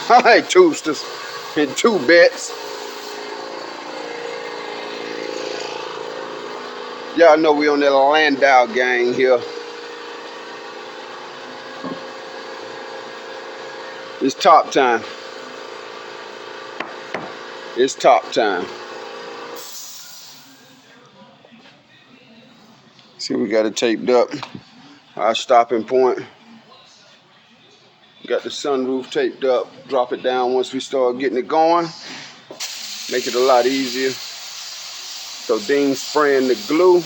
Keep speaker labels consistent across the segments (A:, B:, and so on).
A: Hey, Toosters. And 2 bets. Y'all know we on that Landau gang here. It's top time. It's top time. See, we got it taped up. Our stopping point. Got the sunroof taped up. Drop it down once we start getting it going. Make it a lot easier. So Dean's spraying the glue.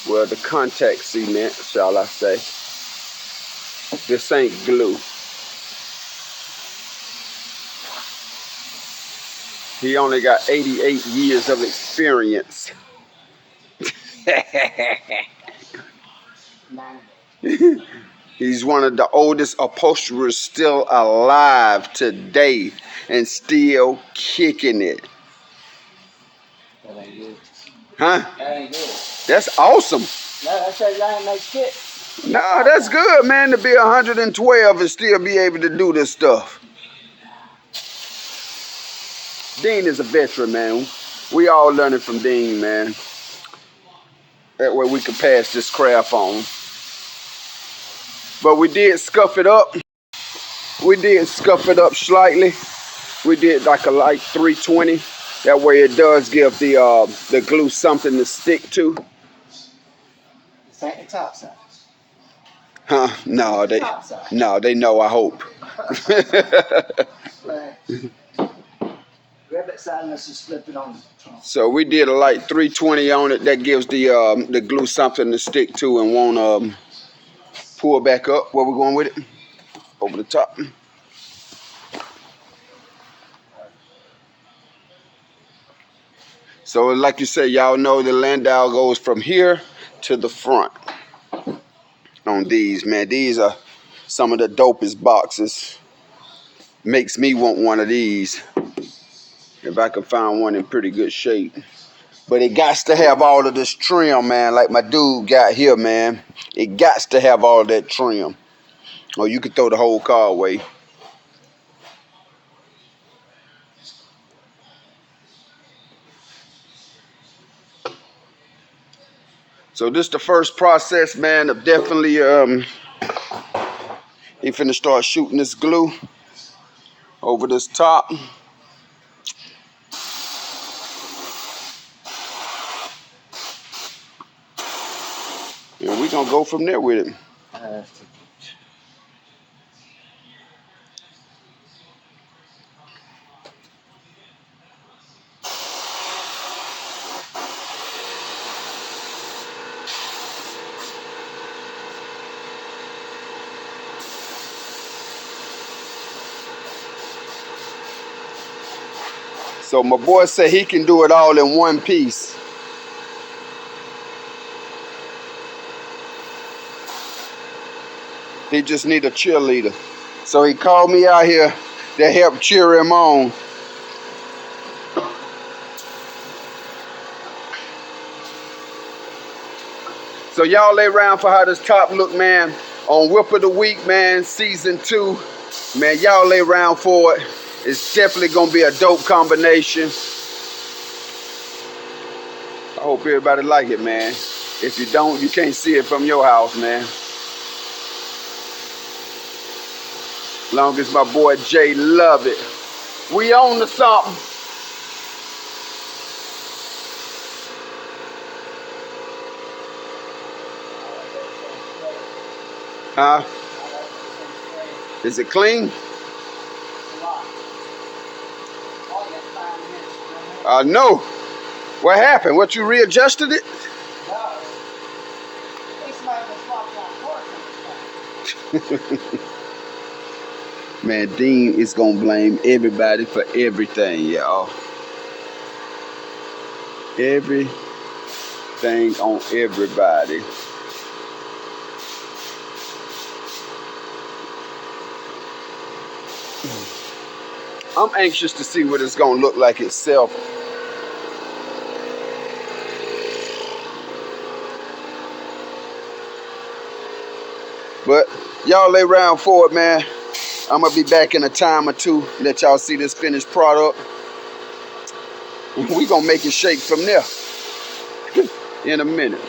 A: Well, the contact cement, shall I say. This ain't glue. He only got 88 years of experience. He's one of the oldest upholsterers still alive today and still kicking it.
B: That ain't good.
A: Huh?
B: That ain't good.
A: That's awesome.
B: No, that says I ain't make shit.
A: Nah, that's good, man, to be 112 and still be able to do this stuff. Dean is a veteran, man. We all learning from Dean, man. That way we can pass this craft on. But we did scuff it up. We did scuff it up slightly. We did like a light 320. That way it does give the glue something to stick to.
B: This ain't the top side.
A: Huh? No, they know, I hope.
B: Right. Grab that side and let's just flip it on the trunk.
A: So we did a light 320 on it. That gives the glue something to stick to and won't pull back up. Where we going with it? Over the top. So like you say, y'all know the Landau goes from here to the front on these, man. These are some of the dopest boxes. Makes me want one of these if I can find one in pretty good shape. But it got to have all of this trim, man, like my dude got here, man. It got to have all of that trim. Or you could throw the whole car away. So this the first process, man, of definitely he finna start shooting this glue over this top. And we gonna go from there with it. So my boy said he can do it all in one piece. He just need a cheerleader. So he called me out here to help cheer him on. So y'all lay around for how this top look, man. On Whip of the Week, man, season 2. Man, y'all lay around for it. It's definitely gonna be a dope combination. I hope everybody like it, man. If you don't, you can't see it from your house, man. Long as my boy Jay love it. We on to something. Huh? Is it clean? No. What happened? What, you readjusted it? Man, Dean is gonna blame everybody for everything, y'all. Everything on everybody. I'm anxious to see what it's gonna look like itself. But y'all lay around for it, man. I'm gonna be back in a time or two. Let y'all see this finished product. We gonna make it shake from there in a minute.